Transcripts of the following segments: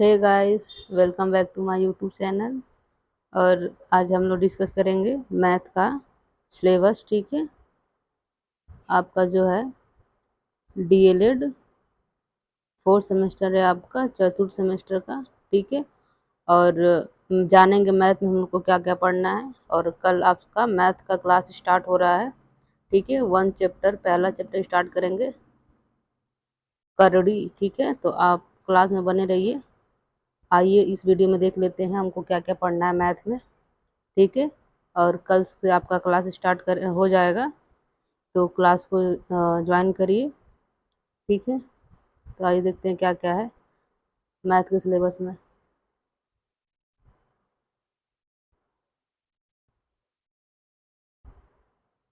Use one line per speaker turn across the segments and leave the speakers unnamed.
Hey guys, welcome back to my YouTube channel. और आज हम लोग डिस्कस करेंगे मैथ का सिलेबस। ठीक है, आपका जो है डीएलएड फोर्थ सेमेस्टर है, आपका चतुर्थ सेमेस्टर का। ठीक है, और जानेंगे मैथ में हम लोग को क्या क्या पढ़ना है। और कल आपका मैथ का क्लास स्टार्ट हो रहा है। ठीक है, पहला चैप्टर स्टार्ट करेंगे, करड़ी। ठीक है, तो आप क्लास में बने रहिए। आइए इस वीडियो में देख लेते हैं हमको क्या क्या पढ़ना है मैथ में। ठीक है, और कल से आपका क्लास स्टार्ट कर हो जाएगा, तो क्लास को ज्वाइन करिए। ठीक है, तो आइए देखते हैं क्या क्या है मैथ के सिलेबस में।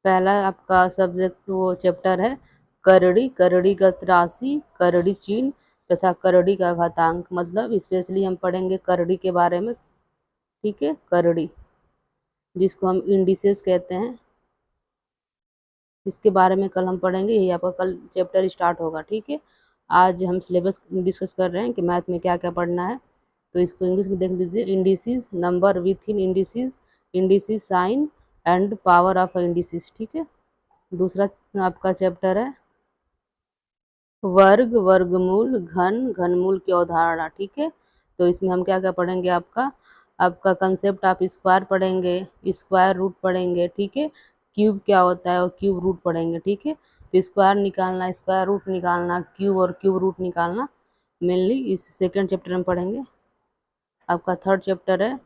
पहला आपका सब्जेक्ट वो चैप्टर है करड़ी। करड़ी का राशि, करड़ी चिन्ह तथा करड़ी का घातांक। मतलब स्पेशली हम पढ़ेंगे करड़ी के बारे में। ठीक है, करड़ी जिसको हम इंडिसेस कहते हैं, इसके बारे में कल हम पढ़ेंगे। यही आपका कल चैप्टर स्टार्ट होगा। ठीक है, आज हम सिलेबस डिस्कस कर रहे हैं कि मैथ में क्या क्या पढ़ना है। तो इसको इंग्लिश में देख लीजिए। Indices, number with in indices, indices sign and power of indices. ठीक है, दूसरा आपका चैप्टर है वर्ग, वर्गमूल, घनमूल की अवधारणा। ठीक है, तो इसमें हम क्या क्या पढ़ेंगे, आपका आपका कंसेप्ट ऑफ स्क्वायर पढ़ेंगे, स्क्वायर रूट पढ़ेंगे। ठीक है, क्यूब क्या होता है और क्यूब रूट पढ़ेंगे। ठीक है, तो स्क्वायर निकालना, स्क्वायर रूट निकालना, क्यूब और क्यूब रूट निकालना मेनली इस सेकेंड चैप्टर में पढ़ेंगे। आपका थर्ड चैप्टर है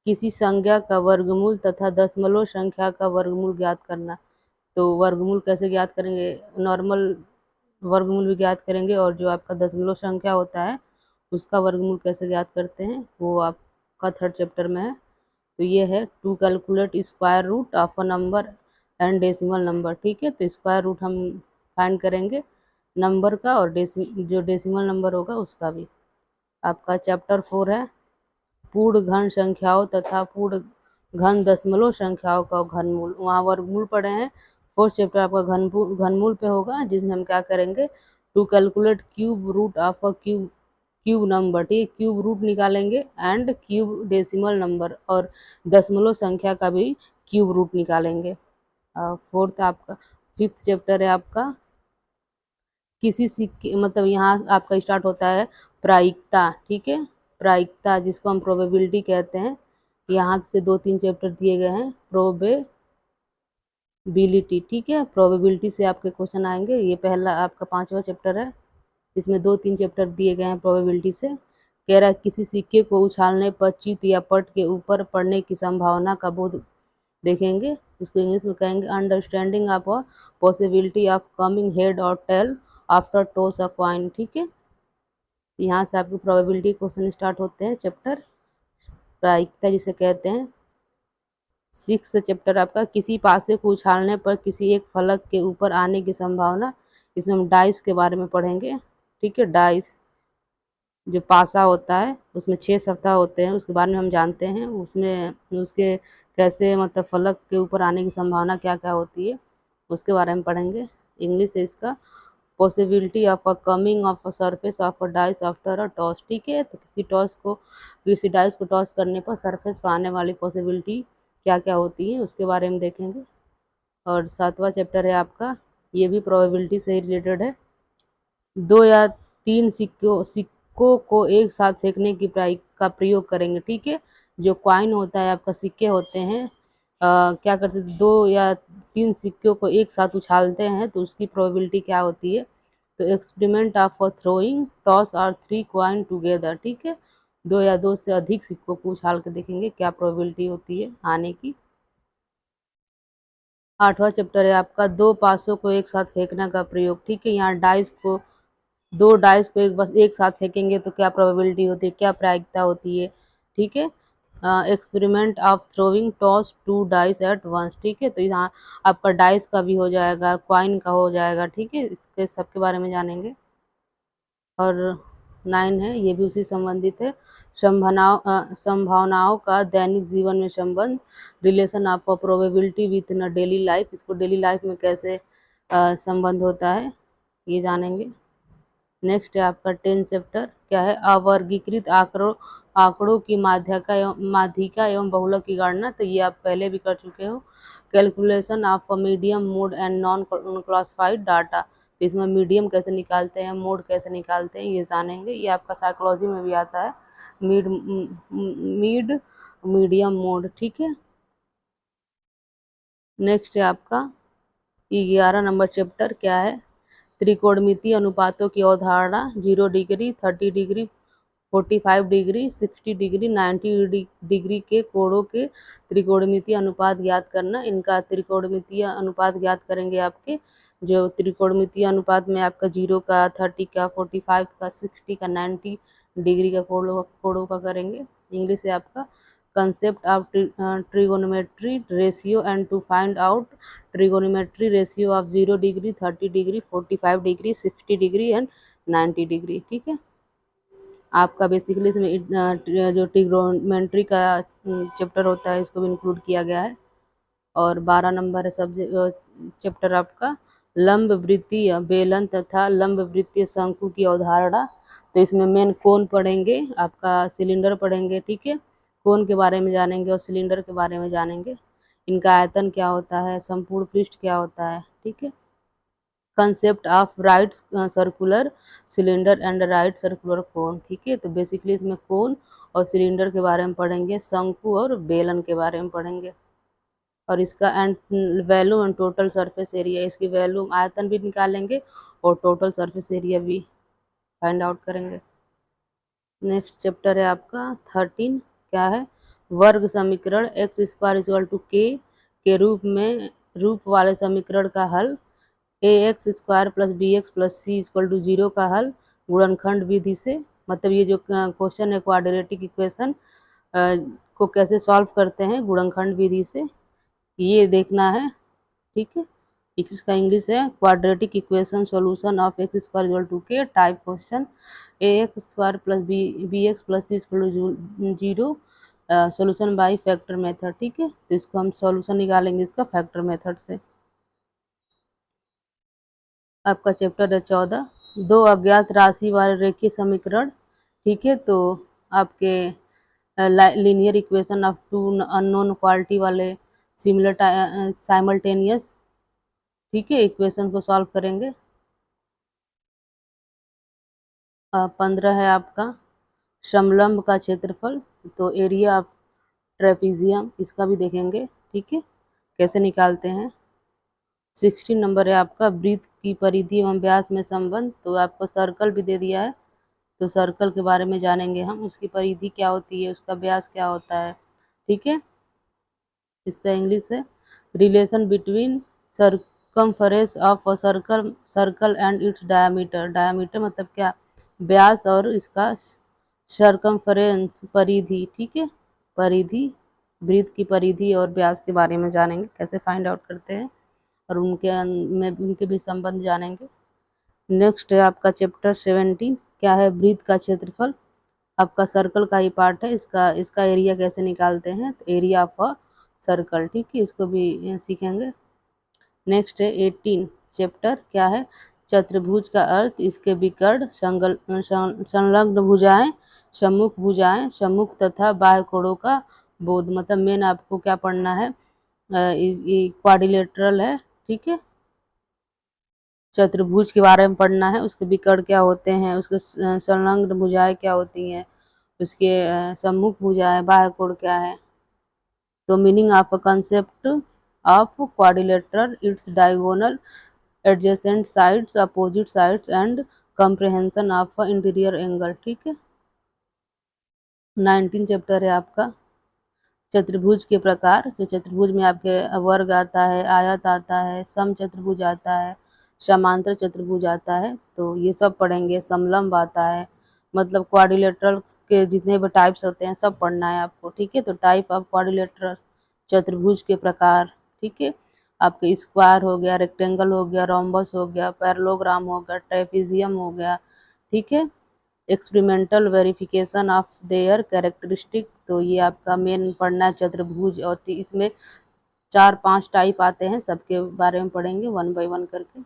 किसी संख्या का वर्गमूल तथा दशमलव संख्या का वर्गमूल ज्ञात करना। तो वर्गमूल कैसे ज्ञात करेंगे, नॉर्मल वर्गमूल भी ज्ञात करेंगे, और जो आपका दशमलव संख्या होता है उसका वर्गमूल कैसे ज्ञात करते हैं वो आपका थर्ड चैप्टर में है। तो ये है to calculate square root of a number and decimal number. ठीक है, तो स्क्वायर रूट हम फाइंड करेंगे नंबर का, और जो डेसिमल नंबर होगा उसका भी। आपका चैप्टर 4 है पूर्ण घन संख्याओं तथा पूर्ण घन दशमलव संख्याओं का घनमूल। वहाँ वर्गमूल पढ़े हैं। फोर्थ चैप्टर आपका घनमूल पे होगा, जिसमें हम क्या करेंगे to calculate cube root of a cube number. ठीक है, क्यूब रूट निकालेंगे एंड क्यूब डेसिमल नंबर, और दशमलव संख्या का भी क्यूब रूट निकालेंगे। फोर्थ आपका फिफ्थ चैप्टर है आपका किसी सिक्के, मतलब यहाँ आपका स्टार्ट होता है प्रायिकता। ठीक है, प्रायिकता जिसको हम प्रोबेबिलिटी कहते हैं। यहाँ से 2-3 चैप्टर दिए गए हैं प्रोबेबिलिटी। ठीक है, प्रोबेबिलिटी से आपके क्वेश्चन आएंगे। ये पहला आपका 5वां चैप्टर है, इसमें 2-3 चैप्टर दिए गए हैं प्रोबेबिलिटी से। कह रहा है किसी सिक्के को उछालने पर चित या पट के ऊपर पड़ने की संभावना का बोध देखेंगे। इसको इंग्लिश में कहेंगे understanding of a possibility of coming head और tail after toss a coin. ठीक है, यहाँ से आपकी प्रोबेबिलिटी क्वेश्चन स्टार्ट होते हैं, चैप्टर प्रायिकता जिसे कहते हैं। 6 चैप्टर आपका किसी पासे को उछालने पर किसी एक फलक के ऊपर आने की संभावना। इसमें हम डाइस के बारे में पढ़ेंगे। ठीक है, डाइस जो पासा होता है उसमें 6 सप्ताह होते हैं, उसके बारे में हम जानते हैं। उसमें उसके कैसे, मतलब फलक के ऊपर आने की संभावना क्या क्या होती है उसके बारे में पढ़ेंगे। इंग्लिश है इसका possibility of a coming of a surface of a dice after a toss. ठीक है, तो किसी डाइस को टॉस करने पर सरफेस पर आने वाली पॉसिबिलिटी क्या क्या होती है उसके बारे में देखेंगे। और 7वां चैप्टर है आपका, ये भी प्रोबेबिलिटी से ही रिलेटेड है। 2 या 3 सिक्कों को एक साथ फेंकने की का प्रयोग करेंगे। ठीक है, जो कॉइन होता है आपका, सिक्के होते हैं, क्या करते हैं 2 या 3 सिक्कों को एक साथ उछालते हैं तो उसकी प्रोबेबिलिटी क्या होती है। तो एक्सपेरिमेंट ऑफ थ्रोइंग टॉस और 3 कॉइन टुगेदर। ठीक है, 2 या 2 से अधिक सिक्कों को उछाल के देखेंगे क्या प्रोबेबिलिटी होती है आने की। 8वां चैप्टर है आपका 2 पासों को एक साथ फेंकने का प्रयोग। ठीक है, यहाँ डाइस को 2 डाइस को एक साथ फेंकेंगे तो क्या प्रोबेबिलिटी होती है, क्या प्रायिकता होती है। ठीक है, experiment of throwing toss 2 dice at once. ठीक है, तो यहाँ आपका डाइस का भी हो जाएगा, क्वाइन का हो जाएगा। ठीक है, इसके सबके बारे में जानेंगे। और 9 है, ये भी उसी संबंधित है, संभावनाओं का दैनिक जीवन में संबंध, relation of probability with in daily life. इसको डेली लाइफ में कैसे संबंध होता है ये जानेंगे। नेक्स्ट है आपका 10 चैप्टर, क्या है, अवर्गीकृत आंकड़ों की माध्यिका एवं बहुलक की गणना। तो ये आप पहले भी कर चुके हो। Calculation of medium mode and non classified data, तो इसमें मीडियम कैसे निकालते हैं, मोड कैसे निकालते हैं, ये जानेंगे। ये आपका साइकोलॉजी में भी आता है, मिड मिड मीडियम मोड, ठीक है। नेक्स्ट है आपका 11 नंबर चैप्टर, क्या है, त्रिकोणमितीय अनुपातों की अवधारणा। 0 degree, 30 degree, 45 degree, 60 degree, 90 degree के कोणों के त्रिकोणमितीय अनुपात ज्ञात करना। इनका त्रिकोणमितीय अनुपात ज्ञात करेंगे आपके, जो त्रिकोणमितीय अनुपात में आपका 0 का, 30 का, 45 का, 60 का, 90 डिग्री का कोणों का करेंगे। इंग्लिश है आपका concept of trigonometry ratio and to find out trigonometry ratio of 0 degree, 30 degree, 45 degree, 60 degree and 90 degree, ठीक है। आपका बेसिकली इसमें जो ट्रिग्नोमेट्री का चैप्टर होता है इसको भी इंक्लूड किया गया है। और 12 नंबर है सब्जेक्ट चैप्टर आपका लंब वृत्तीय बेलन तथा लंब वृत्तीय शंकु की अवधारणा। तो इसमें मेन कोण पढ़ेंगे, आपका सिलेंडर पढ़ेंगे, ठीक है। कोण के बारे में जानेंगे और सिलेंडर के बारे में जानेंगे। इनका आयतन क्या होता है, संपूर्ण पृष्ठ क्या होता है, ठीक है। Concept of right circular cylinder and right circular cone, ठीक है। तो बेसिकली इसमें कोन और सिलेंडर के बारे में पढ़ेंगे, शंकु और बेलन के बारे में पढ़ेंगे। और इसका and value and total surface area, इसकी वैल्यू आयतन भी निकालेंगे और टोटल सरफेस एरिया भी फाइंड आउट करेंगे। नेक्स्ट चैप्टर है आपका 13, क्या है, वर्ग समीकरण एक्स स्क्वायर इक्वल टू के रूप वाले समीकरण का हल। A X square plus B X plus C equal to 0 का हल गुणनखंड विधि से। मतलब ये जो क्वेश्चन है क्वाड्रेटिक इक्वेशन को कैसे सॉल्व करते हैं गुणनखंड विधि से, ये देखना है, ठीक है। इसका इंग्लिश है quadratic equation solution of X square equal to के type question. A X square plus B X plus C equal to 0 solution by factor method, ठीक है। तो इसको हम सॉल्यूशन निकालेंगे इसका फैक्टर मेथड से। आपका चैप्टर है 14, दो अज्ञात राशि वाले रेखीय समीकरण, ठीक है। तो आपके linear equation of two unknown quality वाले सिमिलर साइमल्टेनियस, ठीक है, इक्वेशन को सॉल्व करेंगे। 15 है आपका समलंब का क्षेत्रफल, तो एरिया ऑफ ट्रेपीजियम, इसका भी देखेंगे, ठीक है, कैसे निकालते हैं। 16 नंबर है आपका वृत्त की परिधि एवं व्यास में संबंध। तो आपको सर्कल भी दे दिया है, तो सर्कल के बारे में जानेंगे हम, उसकी परिधि क्या होती है, उसका व्यास क्या होता है, ठीक है। इसका इंग्लिश है relation between circumference of a circle and its diameter. Diameter मतलब क्या, व्यास, और इसका सर्कमफरेंस परिधि, ठीक है। परिधि, वृत्त की परिधि और व्यास के बारे में जानेंगे, कैसे फाइंड आउट करते हैं, और उनके भी संबंध जानेंगे। नेक्स्ट है आपका चैप्टर 17, क्या है, वृत्त का क्षेत्रफल। आपका सर्कल का ही पार्ट है, इसका इसका एरिया कैसे निकालते हैं, तो एरिया ऑफ अ सर्कल, ठीक है, इसको भी सीखेंगे। नेक्स्ट है 18 चैप्टर, क्या है, चतुर्भुज का अर्थ, इसके विकर्ण संलग्न भुजाएं, सम्मुख तथा बाह्य कोणों का बोध। मतलब मेन आपको क्या पढ़ना है, ये क्वाड्रिलेटरल है, ठीक है। चतुर्भुज के बारे में पढ़ना है, उसके विकर्ण क्या होते हैं, उसके संलग्न भुजाएं क्या होती हैं, उसके सम्मुख भुजाएं, बाह्य कोण क्या है। तो meaning of a concept of quadrilateral, its diagonal adjacent sides, opposite sides and comprehension of a interior angle, ठीक है। 19 चैप्टर है आपका चतुर्भुज के प्रकार। जो चतुर्भुज में आपके वर्ग आता है, आयत आता है, सम चतुर्भुज आता है, समांतर चतुर्भुज आता है, तो ये सब पढ़ेंगे। समलंब आता है, मतलब क्वाड्रिलेटरल के जितने भी टाइप्स होते हैं सब पढ़ना है आपको, ठीक है। तो टाइप ऑफ क्वाड्रिलेटरल, चतुर्भुज के प्रकार, ठीक है। आपके स्क्वायर हो गया, रेक्टेंगल हो गया, रोम्बस हो गया, पैरेललोग्राम हो गया, ट्रेपीजियम हो गया, ठीक है। Experimental verification of their characteristic, तो ये आपका मेन पढ़ना है चतुर्भुज। और इसमें 4-5 टाइप आते हैं, सबके बारे में पढ़ेंगे वन बाय वन करके।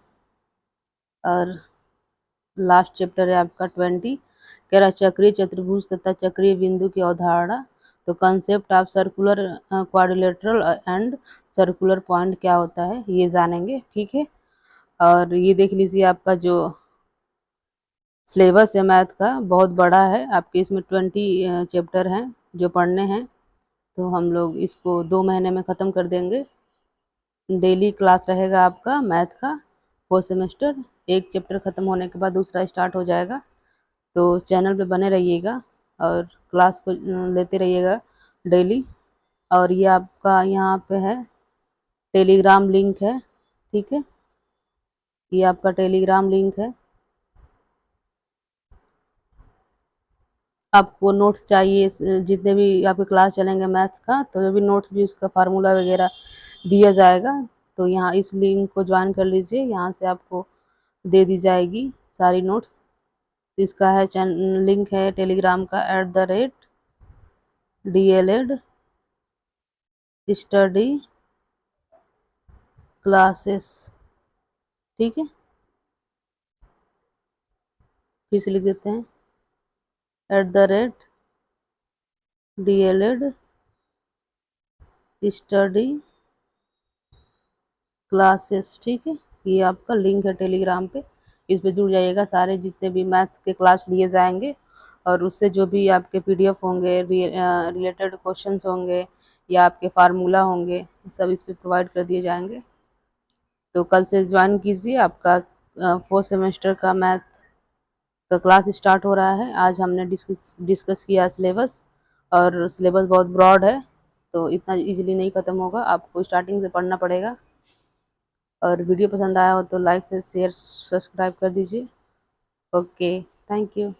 और लास्ट चैप्टर है आपका 20। कह रहा चक्रीय चतुर्भुज तथा चक्रीय बिंदु की अवधारणा। तो concept of circular quadrilateral and circular point क्या होता है ये जानेंगे, ठीक है। और ये देख लीजिए आपका जो सिलेबस है मैथ का बहुत बड़ा है आपके, इसमें 20 चैप्टर हैं जो पढ़ने हैं। तो हम लोग इसको 2 महीने में ख़त्म कर देंगे। डेली क्लास रहेगा आपका मैथ का 4 सेमेस्टर। एक चैप्टर ख़त्म होने के बाद दूसरा स्टार्ट हो जाएगा। तो चैनल पे बने रहिएगा और क्लास को लेते रहिएगा डेली। और ये आपका यहाँ पे है टेलीग्राम लिंक है, ठीक है। ये आपका टेलीग्राम लिंक है। आपको नोट्स चाहिए जितने भी आपके क्लास चलेंगे मैथ्स का, तो जो भी नोट्स भी उसका फार्मूला वगैरह दिया जाएगा। तो यहाँ इस लिंक को ज्वाइन कर लीजिए, यहाँ से आपको दे दी जाएगी सारी नोट्स। इसका है लिंक है टेलीग्राम का @DLED स्टडी क्लासेस, ठीक है। फिर से लिख देते हैं @DLED स्टडी क्लासेस, ठीक है। ये आपका लिंक है टेलीग्राम पे, इस पे जुड़ जाइएगा। सारे जितने भी मैथ्स के क्लास लिए जाएंगे और उससे जो भी आपके PDF होंगे, रिलेटेड क्वेश्चंस होंगे या आपके फार्मूला होंगे, सब इस पे प्रोवाइड कर दिए जाएंगे। तो कल से ज्वाइन कीजिए, आपका 4 सेमेस्टर का मैथ का क्लास स्टार्ट हो रहा है। आज हमने डिस्कस किया सिलेबस, और सिलेबस बहुत ब्रॉड है तो इतना इजीली नहीं ख़त्म होगा, आपको स्टार्टिंग से पढ़ना पड़ेगा। और वीडियो पसंद आया हो तो लाइक से शेयर सब्सक्राइब कर दीजिए। Okay, thank you.